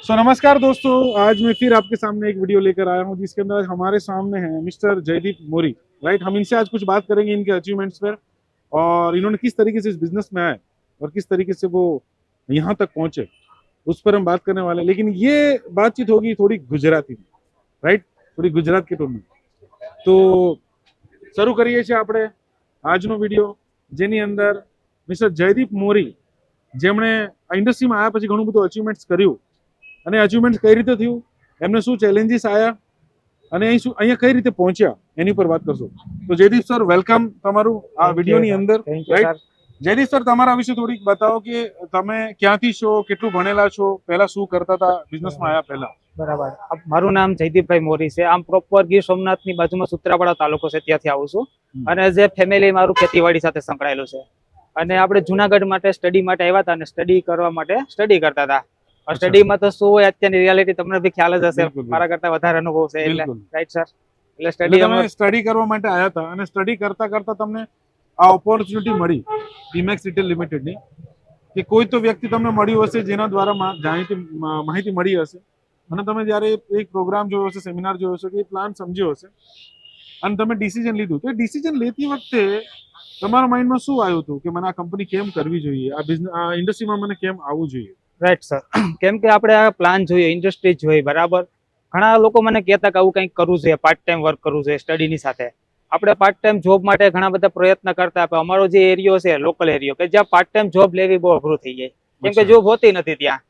नमस्कार दोस्तों, आज मैं फिर आपके सामने एक वीडियो लेकर आया हूं जिसके अंदर हमारे सामने हैं मिस्टर जयदीप मोरी। राइट, हम इनसे आज कुछ बात करेंगे इनके अचीवमेंट्स पर और इन्होंने किस तरीके से इस बिजनेस में आए और किस तरीके से वो यहाँ तक पहुंचे, उस पर हम बात करने वाले हैं। लेकिन ये बातचीत होगी थोड़ी गुजराती में, राइट, थोड़ी गुजरात के टोन में। तो શરૂ કરીએ છીએ આપણે આજનો વિડીયો, જેની અંદર મિસ્ટર જયદીપ મોરી, જેમણે આ ઇન્ડસ્ટ્રીમાં આવ્યા પછી ઘણું બધું અચીવમેન્ટ્સ કર્યું અને અચીવમેન્ટ્સ કઈ રીતે થયું, એમને શું ચેલેન્જીસ આવ્યા અને અહીંયા કઈ રીતે પહોંચ્યા એની પર વાત કરશું. તો જયદીપ સર, વેલકમ તમારું આ વિડીયોની અંદર. રાઈટ, જયદીપ સર, તમારા વિશે થોડીક બતાવો કે તમે ક્યાંથી છો, કેટલું ભણેલા છો, પહેલા શું કરતા હતા બિઝનેસમાં આવ્યા પહેલા. બરાબર. મારું નામ જયદીપભાઈ મોરી છે. આમ પ્રોપર ગીર સોમનાથની બાજુમાં સુત્રાપાડા તાલુકો છે, ત્યાંથી આવું છું. અને જે ફેમિલી મારું ખેતીવાડી સાથે સંકળાયેલું છે. અને આપણે જુનાગઢ માટે સ્ટડી માટે આવ્યા હતા અને સ્ટડી કરવા માટે સ્ટડી કરતા હતા. સ્ટડીમાં તો શું હોય, અત્યારની રિયાલિટી તમને બી ખ્યાલ જ હશે, મારા કરતા વધારે અનુભવ છે. એટલે રાઈટ સર, એટલે સ્ટડી કરવા માટે આવ્યા હતા અને સ્ટડી કરતા કરતા તમને આ ઓપોર્ચ્યુનિટી મળી ઇમેક્સ રિટેલ લિમિટેડની, કે કોઈ તો વ્યક્તિ તમને મળ્યું હશે જેના દ્વારા માહિતી મળી હશે અને તમે જ્યારે એક પ્રોગ્રામ જોયો હશે, સેમિનાર જોયો હશે, કે પ્લાન સમજ્યો હશે અને તમે ડિસિઝન લીધું. તો એ ડિસિઝન લેતી વખતે તમારા માઇન્ડમાં શું આવ્યું હતું કે મને આ કંપની કેમ કરવી જોઈએ, આ બિઝનેસ આ ઇન્ડસ્ટ્રીમાં મને કેમ આવવું જોઈએ? રાઈટ સર, કેમ કે આપણે આ પ્લાન જોઈએ, ઇન્ડસ્ટ્રી જોઈએ. બરાબર, ઘણા લોકો મને કહેતા કે આવું કંઈક કરવું જોઈએ, પાર્ટ ટાઈમ વર્ક કરવું જોઈએ સ્ટડીની સાથે. આપણે પાર્ટ ટાઈમ જોબ માટે ઘણા બધા પ્રયત્ન કરતા. અમારો જે એરિયો છે, લોકલ એરિયો, કે જ્યાં પાર્ટ ટાઈમ જોબ લેવી બહુ અઘરું થઈ જાય, કેમ કે જોબ હોતી નથી ત્યાં.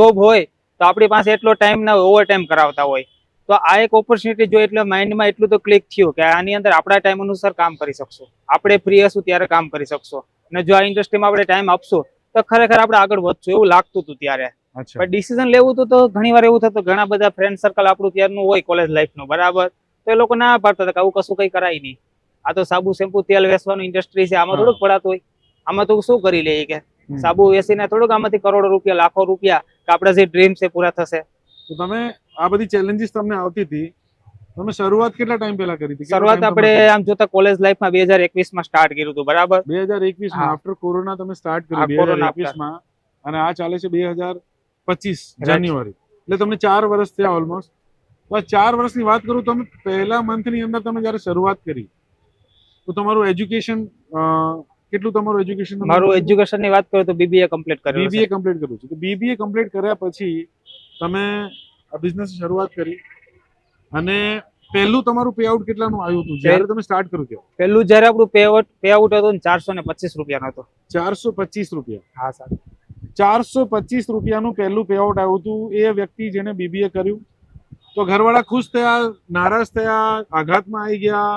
જોબ હોય તો આપણી પાસે એટલો ટાઈમ ના ઓવર ટાઈમ કરાવતા હોય. તો આ એક ઓપોર્ચ્યુનિટી જો એટલે માઇન્ડમાં એટલું તો ક્લિક થયું કે આની અંદર આપણા ટાઈમ અનુસાર કામ કરી શકશો, આપણે ફ્રી હશું ત્યારે કામ કરી શકશો. અને જો આ ઇન્ડસ્ટ્રીમાં આપણે ટાઈમ આપશું તો ખરેખર આપણે આગળ વધશું એવું લાગતું હતું ત્યારે. પણ ડિસિઝન લેવું હતું તો ઘણી વાર એવું થતું, ઘણા બધા ફ્રેન્ડ સર્કલ આપણું ત્યારનું હોય કોલેજ લાઈફનું, બરાબર, તો એ લોકો ના પાડતા હતા કે આવું કશું કઈ કરાય નહીં, આ તો સાબુ શેમ્પુ તેલ વેચવાનું ઇન્ડસ્ટ્રી છે, આમાં થોડુંક પડાતું હોય, આમાં તો શું કરી લઈએ કે સાબુ વેચીને થોડુંક આમાંથી કરોડો રૂપિયા, લાખો રૂપિયા, કે આપણા જે ડ્રીમ છે પૂરા થશે. તો તમે આ બધી ચેલેન્જીસ તમને આવતી હતી, તમે શરૂઆત કેટલા ટાઈમ પહેલા કરી હતી? શરૂઆત આપણે આમ જોતા કોલેજ લાઈફમાં 2021 માં સ્ટાર્ટ કર્યું હતું. બરાબર, 2021 માં આફ્ટર કોરોના તમે સ્ટાર્ટ કર્યું 2021 માં અને આ ચાલે છે 2025 જાન્યુઆરી, એટલે તમને 4 વર્ષ થયા ઓલમોસ્ટ. તો આ 4 વર્ષની વાત કરું, તમે પહેલા મંથની અંદર તમે જ્યારે શરૂઆત કરી તો તમારું એજ્યુકેશન કેટલું? તમારું એજ્યુકેશન? મારું એજ્યુકેશન ની વાત કરું તો બીબીએ કમ્પ્લીટ કર્યું. બીબીએ કમ્પ્લીટ કર્યું છે. તો બીબીએ કમ્પ્લીટ કર્યા પછી તમે આ બિઝનેસ શરૂઆત કરી અને પહેલું તમારું પે આઉટ કેટલાનું આવ્યું હતું જ્યારે તમે સ્ટાર્ટ કર્યું ત્યારે? પહેલું જ્યારે આપણું પે આઉટ હતું 425 રૂપિયાનો હતો. 425 રૂપિયા? હા સર, 425 રૂપિયાનું પહેલું પે આઉટ આવ્યું હતું. એ વ્યક્તિ જેને બીબીએ કર્યું, તો ઘરવાળા ખુશ થયા, નારાજ થયા, આઘાતમાં આવી ગયા,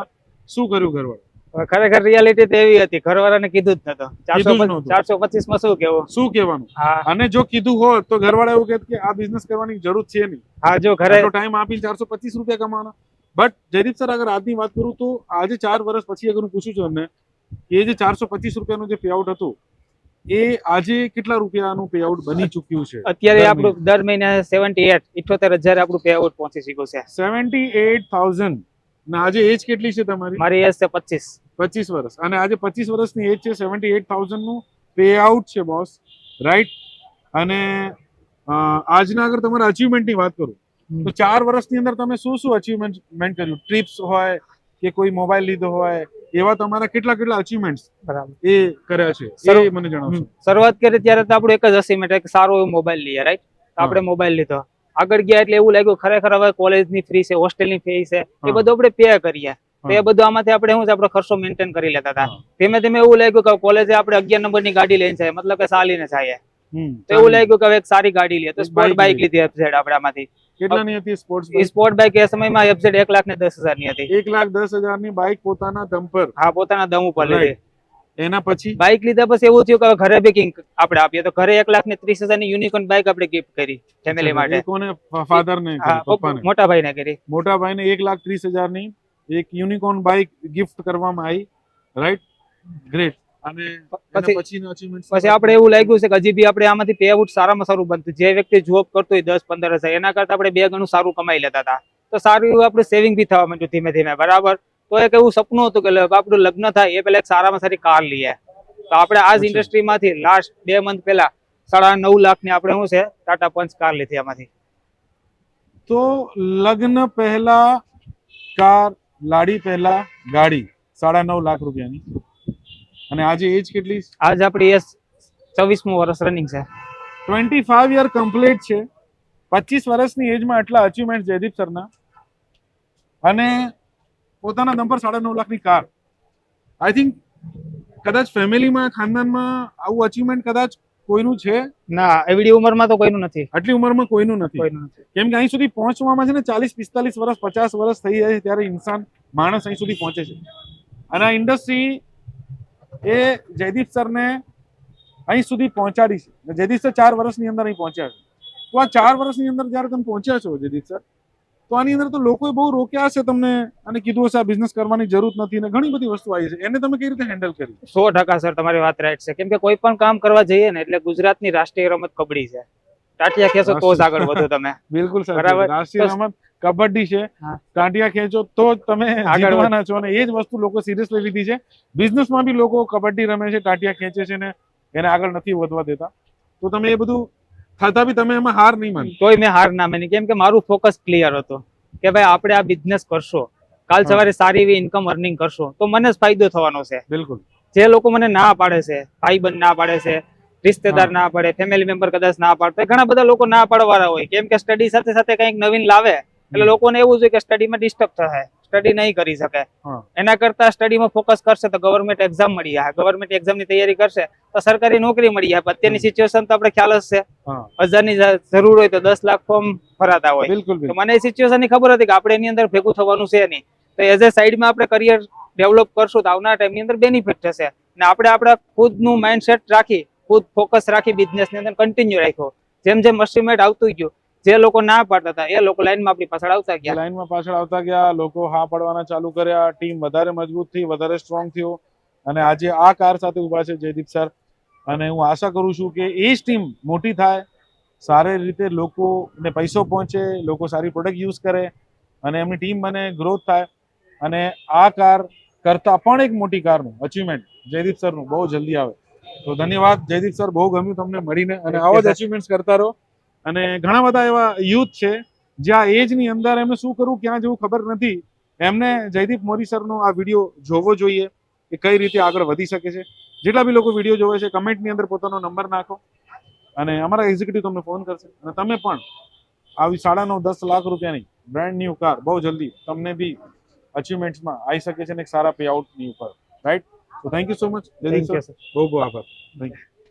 શું કર્યું ઘરવાળા? ખરેખર રિયાલિટી તો એવી હતી, ઘરવાળાને કીધું જ નતું. 425 માં શું કેવું, શું કહેવાનું? અને જો કીધું હોત તો ઘરવાળા એવું કહેત કે આ બિઝનેસ કરવાની જરૂર છે નહીં. હા, જો ઘરે ટાઈમ આપીને 425 રૂપિયા કમાવાના. બટ જયદીપ સર, અગર આજની વાત કરું તો આજે 4 વર્ષ પછી અગર હું પૂછું છું એમને, એ જે 425 રૂપિયાનું જે પે આઉટ હતું એ આજે કેટલા રૂપિયાનું પે આઉટ બની ચૂક્યું છે? અત્યારે આપણું દર મહિને 78,000 આપણું પે આઉટ પહોંચી ચૂક્યું છે. 78,000. ને આજે એજ કેટલી છે તમારી? મારી એજ છે 25 વર્ષ. અને આજે 25 વર્ષની એજ છે, 78,000 નું પે આઉટ છે બોસ. રાઈટ, અને આજના અગર તમારા અચીવમેન્ટની વાત કરું તો 4 વર્ષની અંદર તમે શું શું અચીવમેન્ટ કર્યું? ટ્રીપ્સ હોય કે કોઈ મોબાઈલ લીધો હોય, એવા તમારા કેટલા અચીવમેન્ટ્સ એ કર્યા છે, એ મને જણાવશો. શરૂઆત કરી ત્યારે તો આપણું એક જ અચીવમેન્ટ, એક સારો એવો મોબાઈલ લઈએ. રાઈટ, આપણે મોબાઈલ લીધો, આગળ ગયા એટલે એવું લાગ્યું ખરેખર હવે કોલેજની ફી છે, હોસ્ટેલની ફી છે, એ બધું આપણે પે કરીએ. તો એ બધું આમાંથી આપણે શું છે, આપણો ખર્ચો મેન્ટેન કરી લેતા હતા. ધીમે ધીમે એવું લાગ્યું કે કોલેજે આપણે 11 નંબરની ગાડી લઈને જાય, મતલબ કે ચાલીને જાય. તો એવું લાગ્યું કે હવે એક સારી ગાડી લઈએ, તો સ્પોર્ટ બાઇક લીધી એફઝેડ આપણે આમાંથી. કેટલાની હતી સ્પોર્ટ બાઇક? એ સમયમાં એફઝેડ 1,10,000 ની હતી. 1,10,000 ની બાઇક પોતાના દમ પર? હા, પોતાના દમ ઉપર લીધી. એના પછી બાઇક લીધા પછી એવું થયું કે ઘરે બેકિંગ આપણે આપીએ, તો ઘરે 1,30,000 ની યુનિકોર્ન બાઇક આપણે ગિફ્ટ કરી ફેમિલી માટે. કોને? ફાધર ને? મોટા ભાઈ ને કરી. મોટા ભાઈ ને 1,30,000 ની એક યુનિકોર્ન બાઇક ગિફ્ટ કરવામાં આવી. Right, great. અને પછી આપણે એવું લાગ્યું છે કે હજી બી આપણે આમાંથી પે આઉટ સારામાં સારું બનતું. જે વ્યક્તિ જોબ કરતો હોય 10-15 હજાર, એના કરતા આપણે 2 ગણું સારું કમાઈ લેતા હતા. તો સારું એવું આપણે સેવિંગ બી થવા માંડ્યું ધીમે ધીમે. બરાબર, તો એક એવું સપનું હતું કે આપણું લગ્ન થાય એ પેલા એક સારામાં સારી કાર લઈએ. તો આપણે આ જ ઇન્ડસ્ટ્રીમાંથી લાસ્ટ 2 મંથ પહેલા 9.5 લાખની આપણે શું છે ટાટા પંચ કાર લીધી આમાંથી. તો લગ્ન પહેલા કાર, લાડી પહેલા ગાડી, 9.5 લાખ રૂપિયાની. અને આજે એજ કેટલી? આજ આપણી એજ 24મું વર્ષ રનિંગ છે. 25 યર કમ્પ્લીટ છે. 25 વર્ષની એજમાં આટલા અચીવમેન્ટ જયદીપ સરના, અને પોતાના દમ પર 9.5 લાખની કાર. આઈ થિંક કદાચ ફેમિલીમાં, ખાનદાનમાં આવું અચીવમેન્ટ કદાચ કોઈનું છે ના, એવડી ઉંમરમાં તો કોઈનું નથી. આટલી ઉંમરમાં કોઈનું નથી. કોઈનું નથી. કેમ કે અહીં સુધી પહોંચવામાં છે ને 40-45 વર્ષ, 50 વર્ષ થઈ જાય છે ત્યારે ઇન્સાન, માણસ અહીં સુધી પહોંચે છે. અને આ ઇન્ડસ્ટ્રી એ જયદીપ સરને અહીં સુધી પહોંચાડી છે. જયદીપ સર 4 વર્ષની અંદર અહીં પહોંચ્યા છે. તો આ 4 વર્ષની અંદર જયારે તમે પહોંચ્યા છો જયદીપ સર, તો આની અંદર તો લોકોએ બહુ રોક્યા હશે તમને અને કીધું હશે આ બિઝનેસ કરવાની જરૂર નથી, ને ઘણી બધી વસ્તુ આવી છે. એને તમે કઈ રીતે હેન્ડલ કરી? 100% સર તમારી વાત રાઈટ છે. કેમ કે કોઈ પણ કામ કરવા જઈએ ને એટલે ગુજરાતની રાષ્ટ્રીય રમત કબડ્ડી છે. ટાટિયા ખેંચો તો જ આગળ વધો તમે. બિલકુલ સર, બરાબર. રાષ્ટ્રીય રમત કબડ્ડી છે. હા. ટાંટિયા ખેંચો તો જ તમે જીતવાના છો, અને એ જ વસ્તુ લોકો સિરિયસલી લીધી છે. બિઝનેસમાં બી લોકો કબડ્ડી રમે છે, ટાંટિયા ખેંચે છે ને એને આગળ નથી વધવા દેતા. તો તમે એ બધું થતા બી તમે એમાં હાર નહીં માની? તોય મેં હાર ના માની. કેમ કે મારું ફોકસ ક્લિયર હતું કે ભાઈ આપણે આ બિઝનેસ કરશો, કાલ સવારે સારી એવી ઇન્કમ અર્નિંગ કરશો તો મને જ ફાયદો થવાનો છે. બિલકુલ. જે લોકો મને ના પાડે છે, ભાઈબંધ ના પાડે છે, રિશ્તેદાર ના પાડે, ફેમિલી મેમ્બર કદાચ ના પાડે, ઘણા બધા લોકો ના પાડવાના હોય. કેમ કે સ્ટડી સાથે સાથે કંઈક નવીન લાવે એટલે લોકોને એવું છે કે સ્ટડીમાં ડિસ્ટર્બ થશે, સ્ટડી નહીં કરી શકે. એના કરતા સ્ટડીમાં ફોકસ કરશે તો ગવર્મેન્ટ એક્ઝામ મળી જાય, ગવર્મેન્ટ એક્ઝામની તૈયારી કરશે તો સરકારી નોકરી મળી જાય. અત્યારની સિચ્યુએશન તો આપણે ખ્યાલ જ છે, 1000ની જરૂર હોય તો 10 લાખ ફોર્મ ભરાતા હોય. બિલકુલ. તો મને એ સિચ્યુએશનની ખબર હતી કે આપણે એની અંદર ભેગું થવાનું છે નહીં. તો એઝ એ સાઈડમાં આપણે કરિયર ડેવલપ કરશું તો આવનારા ટાઈમની અંદર બેનિફિટ થશે. અને આપણે આપણા ખુદનું માઇન્ડસેટ રાખી, ખુદ ફોકસ રાખી બિઝનેસની અંદર કન્ટિન્યુ રાખ્યો. જેમ જેમ એસ્ટિમેટ આવતું ગયું, જે લોકો ના પાડતા હતા એ લોકો લાઈનમાં આપણી પાછળ આવતા ગયા. લાઈનમાં પાછળ આવતા ગયા, લોકો હા પાડવાના ચાલુ કર્યા, ટીમ વધારે મજબૂત થઈ, વધારે સ્ટ્રોંગ થયો, અને આજે આ કાર સાથે ઉભા છે જયદીપ સર. અને હું આશા કરું છું કે એ જ ટીમ મોટી થાય, સારી રીતે લોકોને પૈસો પહોંચે, લોકો સારી પ્રોડક્ટ યુઝ કરે અને એમની ટીમ બને, ગ્રોથ થાય, અને આ કાર કરતા પણ એક મોટી કારનું અચીવમેન્ટ જયદીપ સરનું બહુ જલ્દી આવે. તો ધન્યવાદ જયદીપ સર, બહુ ગમ્યું તમને મળીને, અને આવા જ અચીવમેન્ટ કરતા રહો. અને ઘણા બધા એવા યુથ છે જ્યાં એજની અંદર એમને શું કરવું, ક્યાં જવું ખબર નથી, એમને જયદીપ મોરી સરનો આ વિડીયો જોવો જોઈએ કે કઈ રીતે આગળ વધી શકે છે. જેટલા બી લોકો વિડીયો જોવે છે, કમેન્ટની અંદર પોતાનો નંબર નાખો અને અમારા એક્ઝિક્યુટિવ તમને ફોન કરશે. અને તમે પણ આવી 9.5-10 લાખ રૂપિયાની બ્રાન્ડ ન્યુ કાર બહુ જલ્દી તમને બી અચીવમેન્ટ્સમાં આવી શકે છે, ને એક સારા પે આઉટની ઉપર. રાઈટ? તો thank you so much Jaydeep sir, બહુ બહુ આભાર. Thank you.